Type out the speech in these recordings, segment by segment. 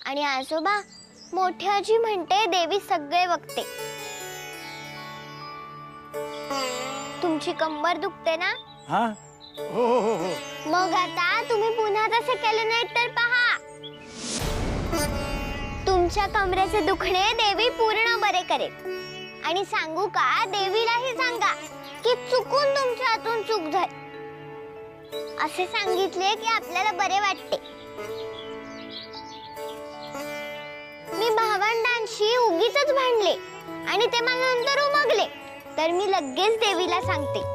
आणि आजोबा, मोठी आजी म्हणते देवी सगळे बघते. तुमची कंबर दुखते ना? हा, हो हो हो हो. मग आता तुम्ही पुन्हा तसे केले नाही तर पहा, तुमच्या कमरेचे दुखणे देवी पूर्ण बरे करेल. आणि सांगू का, देवीलाही सांगा की चुकून तुमच्या हातून चूक झाली असे सांगितले की आपल्याला बरे वाटते. मी भावंडांशी उगीचच भांडले आणि ते मला नंतर उमगले तर मी लगेच देवीला सांगते.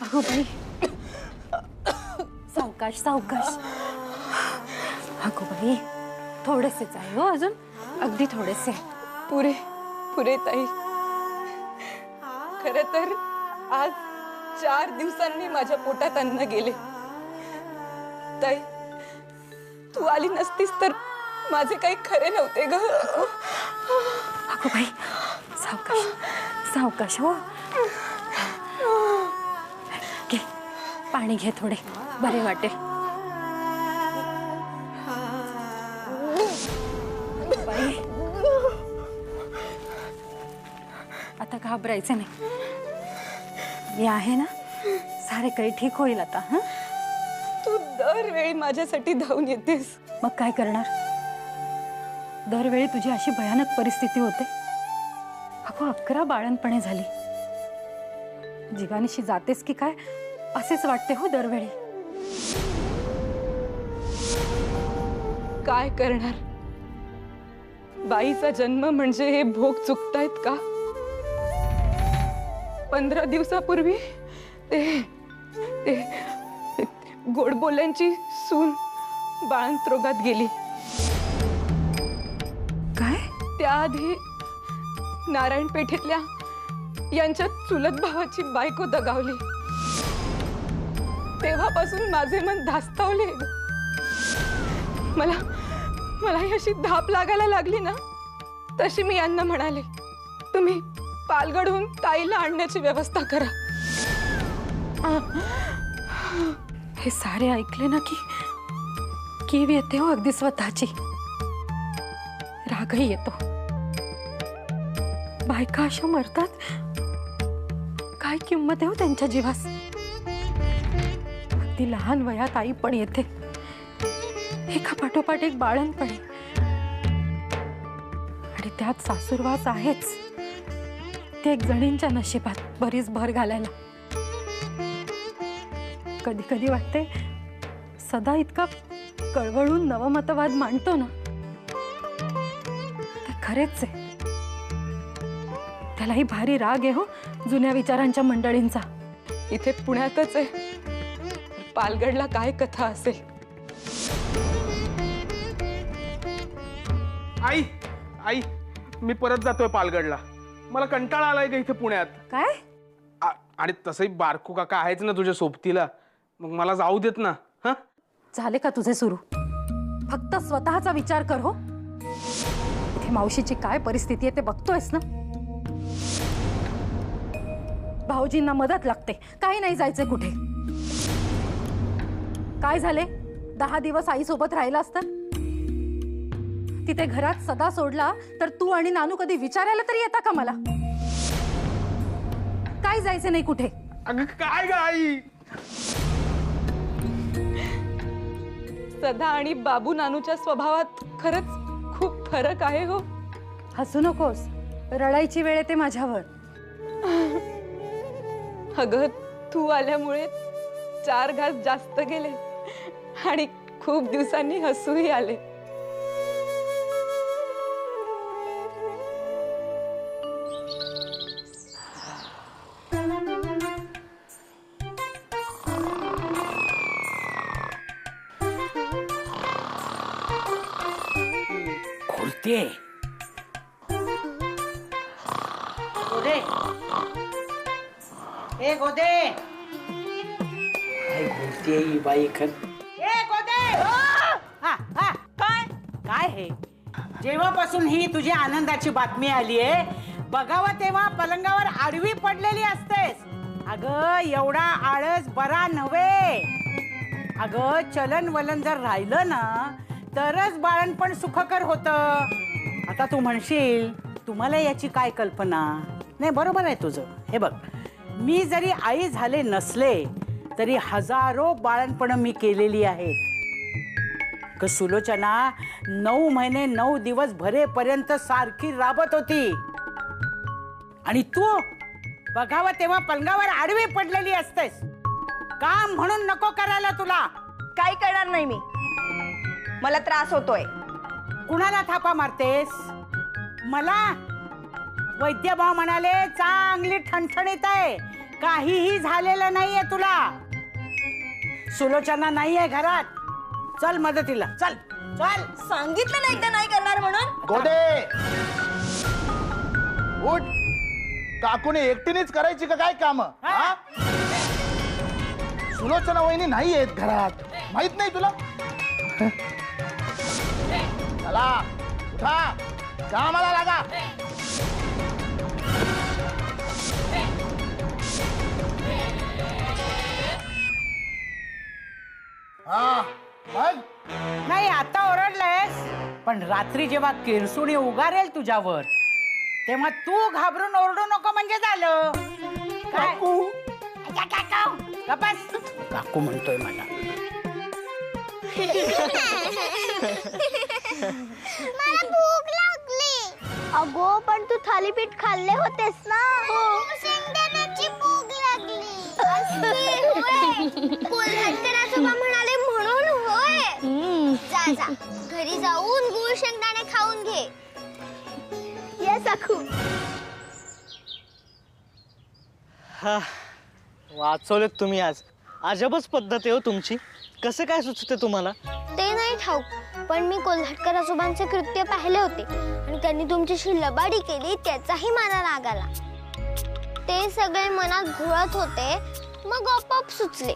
अगोबाई, सावकाश सावकाश. अगोबाई, थोडेसेच आहे हो, अजून अगदी थोडेसे. पुरे पुरे ताई. खरं तर आज 4 दिवसांनी माझ्या पोटात अन्न गेले. ताई, तू आली नसतीस तर माझे काही खरे नव्हते ग. अगोबाई, सावकाश सावकाश हो. घे पाणी, घे थोडे, बरे वाटेल. अगोबाई, आता घाबरायचं नाही, मी आहे ना, सारे काही ठीक होईल आता. हा, तू दरवेळी माझ्यासाठी धावून येतेस. मग काय करणार, दरवेळी तुझी अशी भयानक परिस्थिती होते. अगो 11 बाळंतपणे झाली, जीवानीशी जातेस की काय असेच वाटते हो दरवेळी. काय करणार, बाईचा जन्म म्हणजे हे भोग चुकतायत का? 15 दिवसापूर्वी ते ते गोड बोल्यांची सून बाळंतरोगात गेली. काय? त्याआधी नारायण पेठेतल्या यांच्या चुलत भावाची बायको दगावली. तेव्हापासून माझे मन धास्तावले. मला अशी धाप लागायला लागली ना, तशी मी यांना म्हणाले, तुम्ही पालगडहून ताईला आणण्याची व्यवस्था करा. हे सारे ऐकले ना की कीव येते हो अगदी स्वतःची. रागही येतो. बायका अशा मरतात, काय किंमत आहे हो त्यांच्या जीवास. अगदी लहान वयात आई पण येते, एका पाठोपाठ एक बाळंतपणे, आणि त्यात सासूरवास आहेच. ते एक जणींच्या नशिबात बरीच भर घालायला. कधी कधी वाटते सदा इतका कळवळून नवमतवाद मांडतो ना, ते खरेच आहे. त्यालाही भारी राग आहे हो जुन्या विचारांच्या मंडळींचा. इथे पुण्यातच आहे, पालगडला काय कथा असेल. आई आई, मी परत जातोय पालगडला. मला कंटाळा आलाय का इथे पुण्यात. काय? आणि तसंही बारकू काका आहेच ना तुझ्या सोबतीला, मग मला जाऊ देत ना. हा, झाले का तुझे सुरू? फक्त स्वतःचा विचार कर हो. इथे मावशीची काय परिस्थिती आहे ते बघतोयस ना. भाऊजींना मदत लागते, काही नाही जायचं कुठे. काय झाले, 10 दिवस आई सोबत राहिला असता, तिथे घरात सदा सोडला तर तू आणि नानू कधी विचारायला तरी येता का मला? काय जायचं नाही कुठे. अगं काय ग आई, सदा आणि बाबू नानूच्या स्वभावात खरंच खूप फरक आहे हो. हसू नकोस, रडायची वेळ येते माझ्यावर. अगं, तू आल्यामुळे 4 घास जास्त गेले आणि खूप दिवसांनी हसूही आले. खुलते गोदे, ए गोदे, काय घुलते ही बाई खर. ए गोदे, हा काय हे जेव्हापासून ही तुझी आनंदाची बातमी आली आहे बघावं तेव्हा पलंगावर आडवी पडलेली असतेस. अगं एवढा आळस बरा नव्हे. अगं चलन वलन जर राहिलं ना तरच बाळणपण सुखकर होतं. आता तू म्हणशील तुम्हाला याची काय कल्पना नाही. बरोबर आहे तुझं. हे बघ मी जरी आई झाले नसले तरी हजारो बाळणपण मी केलेली आहेत. सुलोचना 9 महिने 9 दिवस भरेपर्यंत सारखी राबत होती आणि तू बघावं तेव्हा पलंगावर आडवी पडलेली असतेस. काम म्हणून नको करायला तुला. काही करणार नाही मी. मला त्रास होतोय. कुणाला थापा मारतेस? मला वैद्यभाव म्हणाले चांगली ठणठणीत आहे. काहीही झालेलं नाहीये तुला. सुलोचना नाहीये घरात. चल मदतीला चल चल. सांगितलं नाही एकदा नाही करणार म्हणून. गोदे उठ. काकूने एकटीनेच करायची का काय काम? सुलोचना वहिनी नाही आहेत घरात. माहित नाही तुला? चला उठा कामाला लागा. हा मग नाही आता ओरडलंयस पण रात्री जेव्हा किरसुणी उगारेल तुझ्यावर तेव्हा तू घाबरून ओरडू नको म्हणजे झालं. काय? गप्पस. काकू म्हणतोय मला. मला भूक लागली. अगो पण तू थालीपीठ खाल्ले होतेस ना. हो शेंगदाण्याची भूक लागली. कोल्हाटकर आजोबा म्हणाले म्हणून होय. जा जा घरी जाऊन गुळ शेंगदाणे खाऊन घे. ये सखू. वाचवलेत तुम्ही आज. अजबच पद्धत आहे हो तुमची. कसं काय सुचते तुम्हाला? ते नाही ठाऊक पण मी कोल्हाटकर आजोबांचे कृत्य पाहिले होते आणि त्यांनी तुमच्याशी लबाडी केली त्याचाही मला राग आला. ते सगळे मनात घोळत होते मग आपोआप सुचले.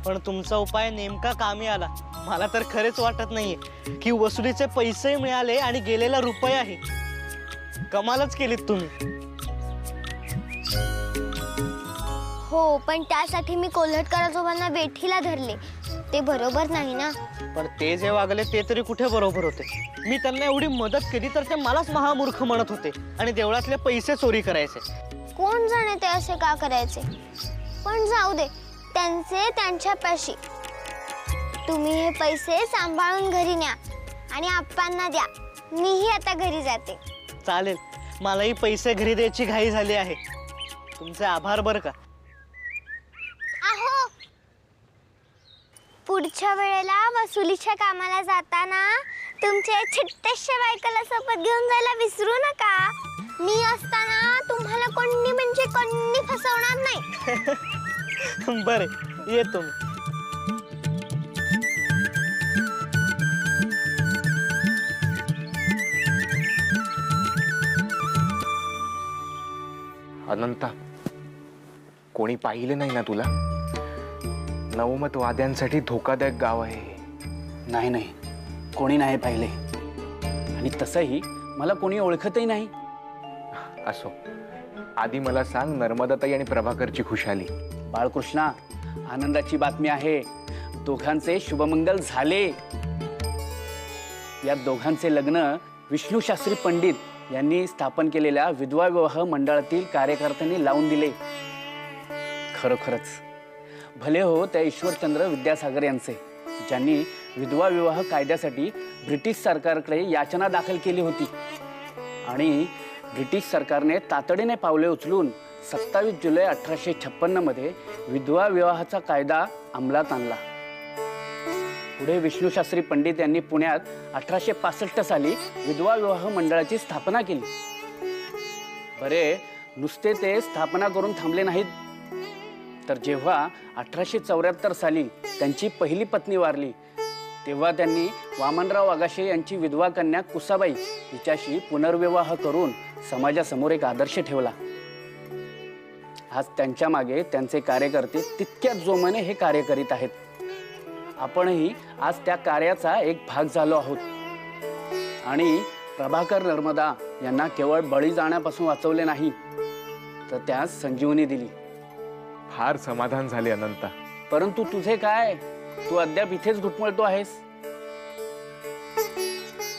पण तुमचा उपाय नेमका कामी आला. मला तर खरेच वाटत नाहीये की वसुलीचे पैसे मिळाले आणि गेलेला रुपयाही. कमालच केलीत तुम्ही. हो पण त्यासाठी मी कोल्हाटकर आजोबांना वेठीला धरले. ते बरोबर नाही ना. पण ते जे वागले ते तरी कुठे बरोबर होते. मी त्यांना एवढी मदत केली तर ते मलाच महामूर्ख म्हणत होते आणि देवळातले पैसे चोरी करायचे. कोण जाणे ते असे का करायचे. पण जाऊ दे त्यांचे त्यांच्यापाशी. तुम्ही हे पैसे सांभाळून घरी न्या आणि आप्पांना द्या. मीही आता घरी जाते. चालेल. मलाही पैसे घरी द्यायची घाई झाली आहे. तुमचे आभार बरं का. आहो पुढच्या वेळेला वसुलीच्या कामाला जाताना तुमच्या छोट्याशा बायकोला सोबत घेऊन जायला विसरू नका. मी असताना तुम्हाला कोणी म्हणजे कोणी फसवणार नाही. बरे येतो मी. अनंता कोणी पाहिले नाही ना तुला? नवमतवाद्यांसाठी धोकादायक गाव आहे. नाही नाही कोणी नाही पाहिले आणि तसंही मला कोणी ओळखतही नाही. असो आधी मला सांग नर्मदाताई आणि प्रभाकरची खुशाली. बाळकृष्णा आनंदाची बातमी आहे. दोघांचे शुभमंगल झाले. या दोघांचे लग्न विष्णू शास्त्री पंडित यांनी स्थापन केलेल्या विधवा विवाह मंडळातील कार्यकर्त्यांनी लावून दिले. खरोखरच भले हो त्या ईश्वरचंद्र विद्यासागर यांचे, ज्यांनी विधवा विवाह कायद्यासाठी ब्रिटिश सरकारकडे याचना दाखल केली होती आणि ब्रिटिश सरकारने तातडीने पावले उचलून 27 जुलै 1856 मध्ये विधवा विवाहाचा कायदा अंमलात आणला. पुढे विष्णूशास्त्री पंडित यांनी पुण्यात 1865 साली विधवा विवाह मंडळाची स्थापना केली. बरे नुसते ते स्थापना करून थांबले नाहीत, तर जेव्हा 1874 साली त्यांची पहिली पत्नी वारली तेव्हा त्यांनी वामनराव आगाशे यांची विधवा कन्या कुसाबाई हिच्याशी पुनर्विवाह करून समाजासमोर एक आदर्श ठेवला. आज त्यांच्या मागे त्यांचे कार्यकर्ते तितक्याच जोमाने हे कार्य करीत आहेत. आपणही आज त्या कार्याचा एक भाग झालो आहोत. आणि प्रभाकर नर्मदा यांना केवळ बळी जाण्यापासून वाचवले नाही, तर त्यास संजीवनी दिली. फार समाधान झाले अनंता. परंतु तुझे काय, तू अद्याप इथेच घुटमळतो आहेस.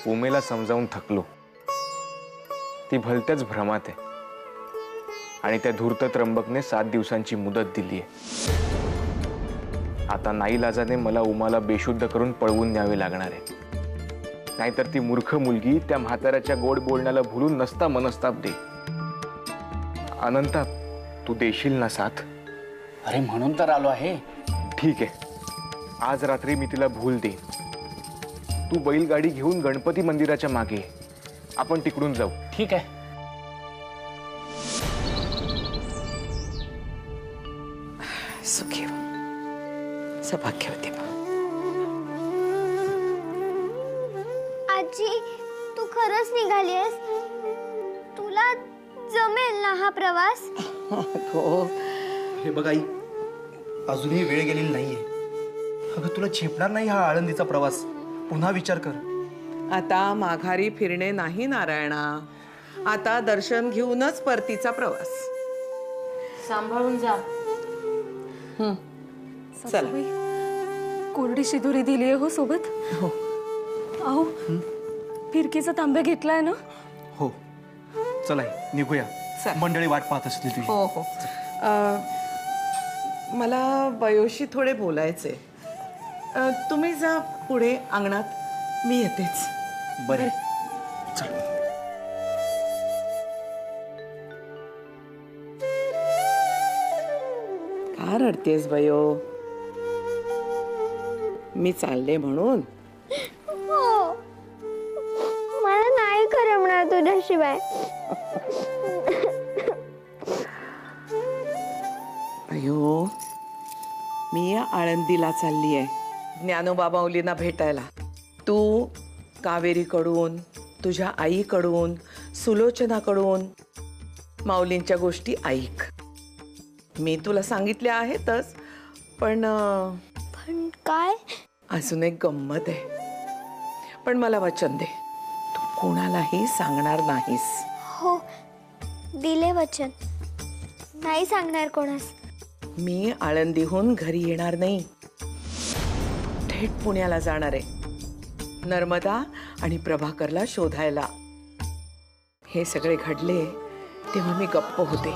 उमेला समजावून थकलो. ती भलत्याच भ्रमात आहे आणि त्या धूर्त त्र्यंबकने 7 दिवसांची मुदत दिली आहे. आता नाईलाजाने मला उमाला बेशुद्ध करून पळवून न्यावे लागणार आहे. नाहीतर ती मूर्ख मुलगी त्या म्हाताऱ्याच्या गोड बोलण्याला भुलून नसता मनस्ताप दे. अनंता, तू देशील ना साथ? अरे म्हणून तर आलो आहे. ठीक आहे, आज रात्री मी तिला भूल देईन. तू बैलगाडी घेऊन गणपती मंदिराच्या मागे ये. आपण तिकडून जाऊ. ठीक आहे. सुखी हो, सौभाग्यवती हो. आजी, तू खरंच निघालीस? तुला जमेल ना हा प्रवास? हो, हे बघ आई, अजूनही वेळ गेलेली नाहीये. अगं तुला झेपणार नाही हा आळंदीचा प्रवास. पुन्हा विचार कर. आता माघारी फिरणे नाही नारायणा. आता दर्शन घेऊनच परतीचा प्रवास. सांभाळून जा. सासूबाई, कोरडी शिदुरी दिली आहे हो सोबत. हो. अहो, फिरकीचा तांब्या घेतलाय ना? हो, चला आई, निघूया. चल. मंडळी वाट पाहत असली तुझी. हो हो. मला बयोशी थोडे बोलायचे. तुम्ही जा पुढे अंगणात, मी येतेच. बरे. का रडतेस बयो? मी चालले म्हणून? हो, मला नाही करमणार तुझ्याशिवाय. अयो, मी आळंदीला चालली आहे ज्ञानोबा माऊलींना भेटायला. तू कावेरीकडून, तुझ्या आईकडून, सुलोचनाकडून माऊलींच्या गोष्टी ऐक. मी तुला सांगितल्या आहेतच, पण पण काय? अजून एक गंमत आहे. पण मला वचन दे, तू कोणालाही सांगणार नाहीस. हो, दिले वचन. नाही सांगणार कोणास. मी आळंदीहून घरी येणार नाही, थेट पुण्याला जाणार आहे नर्मदा आणि प्रभाकरला शोधायला. हे सगळे घडले तेव्हा मी गप्प होते,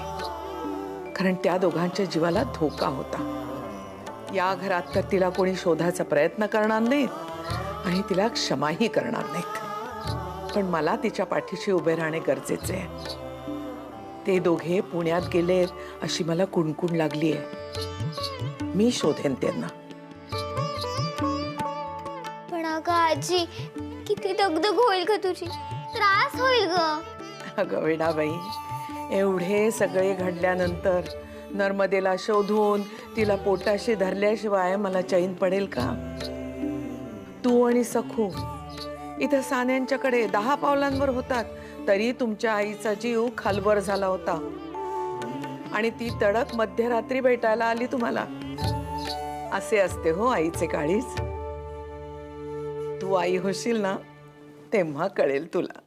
कारण त्या दोघांच्या जीवाला धोका होता. या घरात तर तिला कोणी शोधायचा प्रयत्न करणार नाहीत आणि तिला क्षमाही करणार नाहीत. पण मला तिच्या पाठीशी उभे राहणे गरजेचे आहे. ते दोघे पुण्यात गेलेत अशी मला कुणकुण लागली आहे. मी शोधेन त्यांना. पण अगं आजी, किती दगदग होईल ग तुझी, त्रास होईल ग. अगं वेडाबाई, एवढे सगळे घडल्यानंतर नर्मदेला शोधून तिला पोटाशी धरल्याशिवाय मला चैन पडेल का? तू आणि सखू इथं सान्यांच्याकडे 10 पावलांवर होतात, तरी तुमच्या आईचा जीव खालवर झाला होता आणि ती तडक मध्यरात्री भेटायला आली तुम्हाला. असे असते हो आईचे काळीज. तू आई होशील ना तेव्हा कळेल तुला.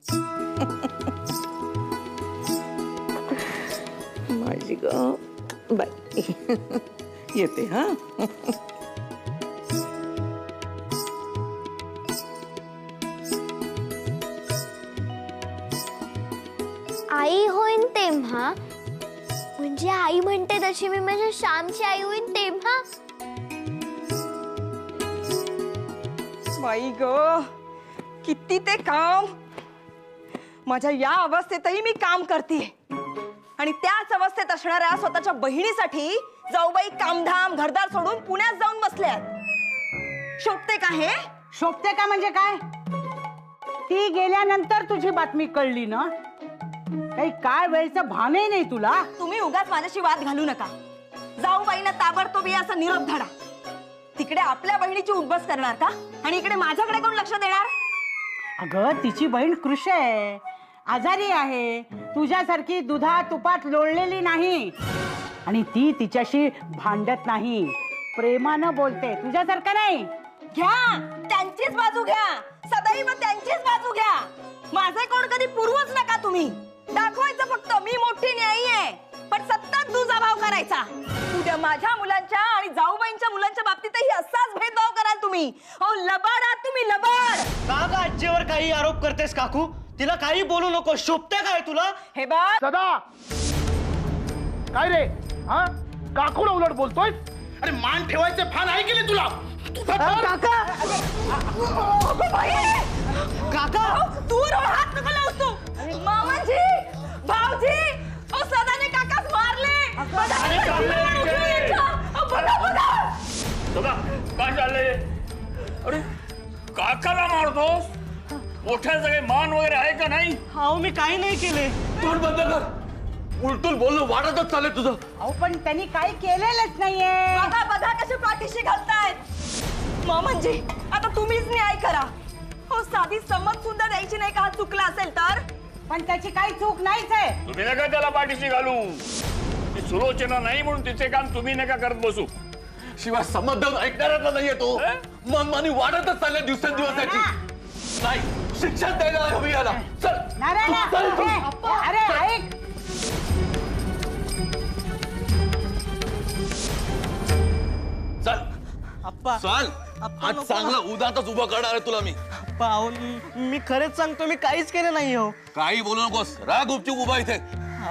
माझी ग बाई, येते हा. आई होईन तेव्हा, म्हणजे आई म्हणते तशी मी माझ्या श्यामची आई होईन तेव्हा. बाई ग, किती ते काम. माझ्या या अवस्थेतही मी काम करते आणि त्याच अवस्थेत असणाऱ्या स्वतःच्या बहिणीसाठी जाऊबाई कामधाम घरदार सोडून पुण्यात जाऊन बसल्यात. शोभते का हे? शोभते का म्हणजे काय? ती गेल्यानंतर तुझी बातमी कळली ना. काही काय वेळचं भानही नाही तुला. तुम्ही उगाच माझ्याशी वाद घालू नका. जाऊबाईंना ताबडतोब असा निरोप धाडा. तिकडे आपल्या बहिणीची उठबस करणार का आणि इकडे माझ्याकडे कोण लक्ष देणार? अगं, तिची बहीण कृष आहे, आजारी आहे, तुझ्यासारखी दुधा तुपात लोळलेली नाही आणि ती तिच्याशी भांडत नाही, प्रेमानं बोलते, तुझ्यासारखं नाही. घ्या त्यांचीच बाजू घ्या. सदा आताही मग त्यांचीच बाजू घ्या. माझे कोण कधी पुरवूच नका तुम्ही. दाखवायचं फक्त मी मोठी न्यायी आहे, पण सतत दुजाभाव करायचा. उद्या माझ्या मुलांच्या आणि जाऊबाईंच्या मुलांच्या बाबतीतही असाच भेदभाव कराल तुम्ही. अहो लबाड आहात तुम्ही, लबाड. का ग आजीवर काही आरोप करतेस काकू? तिला काही बोलू नको. शोभते काय तुला? हे बघ सदा काय रे, हा काकूला उलट बोलतोय? अरे मान ठेवायचे भान आहे की नाही तुला? काका काका दूर हो, हात नका लावूस तू. मामाजी, भाऊजी, ओ सदाने काकाच मारले. काय चाललंय? अरे काकाला मारतोस? मोठ्या सगळे मान वगैरे आहे का नाही? अहो मी काही नाही केले. तोंड बंद कर. उलटून बोलणं वाढतच चाललंय तुझं. अहो पण त्यांनी काही केलेलंच नाहीये. बघा बघा कसे पाठीशी घालतायत. मामांजी आता तुम्हीच न्याय करा. हो साधी समज सुद्धा द्यायची नाही का हा चुकला असेल तर? पण त्याची काही चूक नाहीच आहे. तुम्ही नका त्याला पाठीशी घालू. ती सुलोचना नाही म्हणून तिचे काम तुम्ही नका करत बसू. शिवाय संमत देऊन ऐकणाऱ्यातला नाहीये तो. मनमानी वाढतच चालल्या दिवसेंदिवसाची. नाही शिक्षा द्यायला हवी याला. चल अरे ऐक, चल अप्पा चल. आज चांगला उदातच उभं करणार आहे तुला मी. अहो मी खरेच सांगतो मी काहीच केलं नाही हो. काही बोलू नकोस. राग गुपचूप उभा इथे.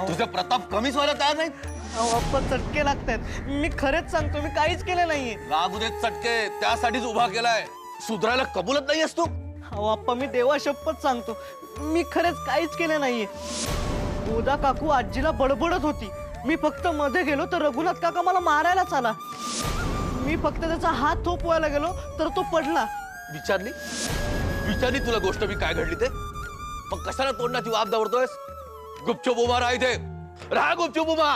तुझे प्रताप कमीच व्हायला तयार नाही. अहो अप्पा चटके लागतात. मी खरेच सांगतो मी काहीच केलं नाहीये. लागू देत चटके. त्यासाठीच उभा केलाय. सुधरायला कबूलत नाहीयेस तू. अहो अप्पा मी देवा शपथ सांगतो मी खरेच काहीच केलं नाहीये. गोदा काकू आजीला बडबडत होती. मी फक्त मध्ये गेलो तर रघुनाथ काका मला मारायलाच आला. मी फक्त त्याचा हात थोपवायला गेलो तर तो पडला. विचारली तुला गोष्ट मी काय घडली ते? मग कशाला तोंडाची वाद दावरतोयस? गुपचूप उभा राहा इथे. राहा गुपचूप उभा.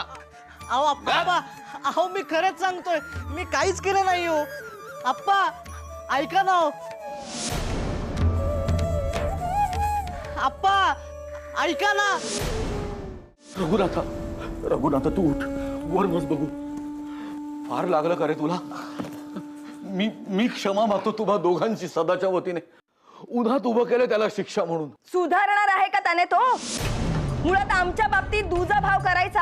अहो अप्पा अहो मी खरंच सांगतोय मी काहीच केलं नाही हो. अप्पा ऐका ना. अप्पा ऐका ना. रघुनाथा तू उठ. वर बस बघू. फार लागलं का रे तुला? मी क्षमा मागतो तुम्हा दोघांची सदाच्या वतीने. उन्हात उभं केलं त्याला शिक्षा म्हणून. सुधारणार आहे का त्याने तो? मुळात आमच्या बाबतीत दुजा भाव करायचा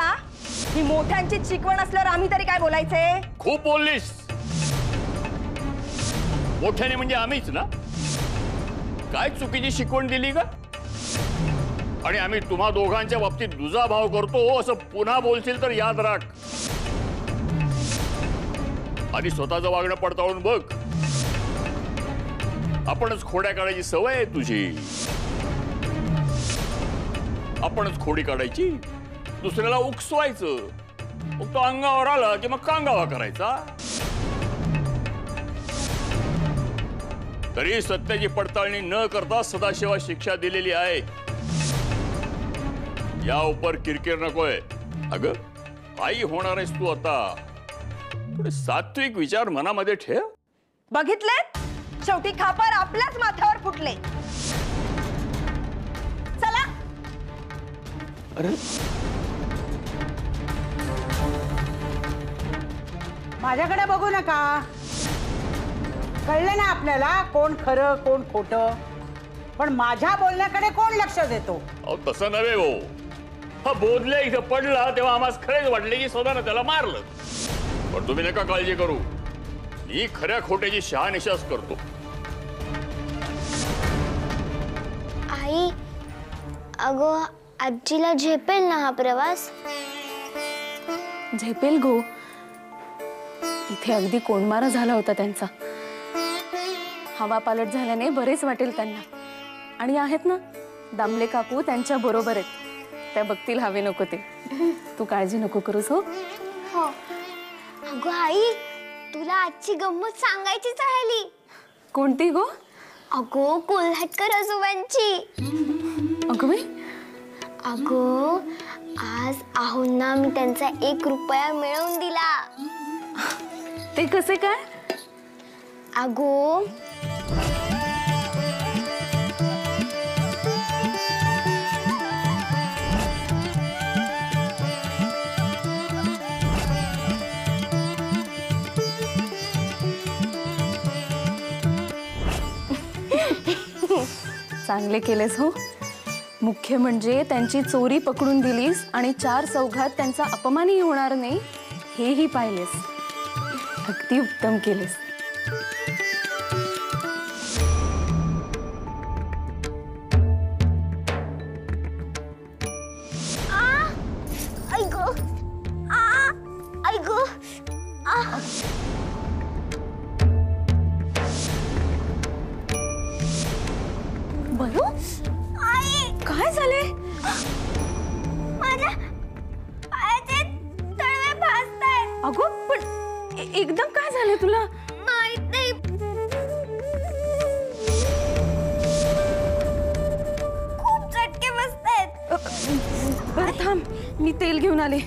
ही मोठ्यांची शिकवण असल्यावर आम्ही तरी काय बोलायचे? खूप बोललीस. मोठ्याने म्हणजे आम्हीच ना. काय चुकीची शिकवण दिली का? आणि आम्ही तुम्हा दोघांच्या बाबतीत दुजा भाव करतो असं पुन्हा बोलशील तर याद राख. आधी स्वतःचं वागणं पडताळून बघ. आपणच खोड्या काढायची सवय आहे तुझी. आपणच खोडी काढायची, दुसऱ्याला उकसवायचं. मग तो अंगावर आला की मग कांगावा करायचा. तरी सत्याची पडताळणी न करता सदाशिवा शिक्षा दिलेली आहे. या उपर किरकिर नकोय. अगं आई होणार आहेस तू आता. थोडे सात्विक विचार मनामध्ये ठेव. बघितले शेवटी खापर आपल्याच माथ्यावर फुटले. चला. अरे माझ्याकडे बघू नका. कळलं ना आपल्याला कोण खरं कोण खोटं. पण माझ्या बोलण्याकडे कोण लक्ष देतो? अहो तसं नव्हे हो. हा बोधल्या इथं पडला तेव्हा आम्हाला खरेच वाटले की सदानं त्याला मारलं. पण तुम्ही नका काळजी करू. मी खऱ्या खोट्याची शहानिशाच करतो. आई, अगं आजीला झेपेल ना हा प्रवास? झेपेल गो. इथे अगदी कोंडमारा झाला होता त्यांचा. हवा पालट झाल्याने बरेच वाटेल त्यांना. आणि आहेत ना दामले काकू त्यांच्या बरोबर आहेत. त्या बघतील हवे नको ते. तू काळजी नको करूस. हो हो. अगं आई, तुला आजची गंमत सांगायचीच राहिली. कोणती गो? अगो कोल्हाटकर आजोबांची. अगं बाई. अगो आज आहोंना मी त्यांचा 1 रुपया मिळवून दिला. ते कसे काय? अगो चांगले केलेस हो. मुख्य म्हणजे त्यांची चोरी पकडून दिलीस आणि 4 चौघात त्यांचा अपमानही होणार नाही हेही पाहिलेस. अगदी उत्तम केलेस. बरो काय झाले? माझ्या पायाचे तळवे भाजतायत. अगं पण एकदम काय झालं तुला? माहित नाही. खूप चटके बसतायत. बरं थांब, मी तेल घेऊन आले.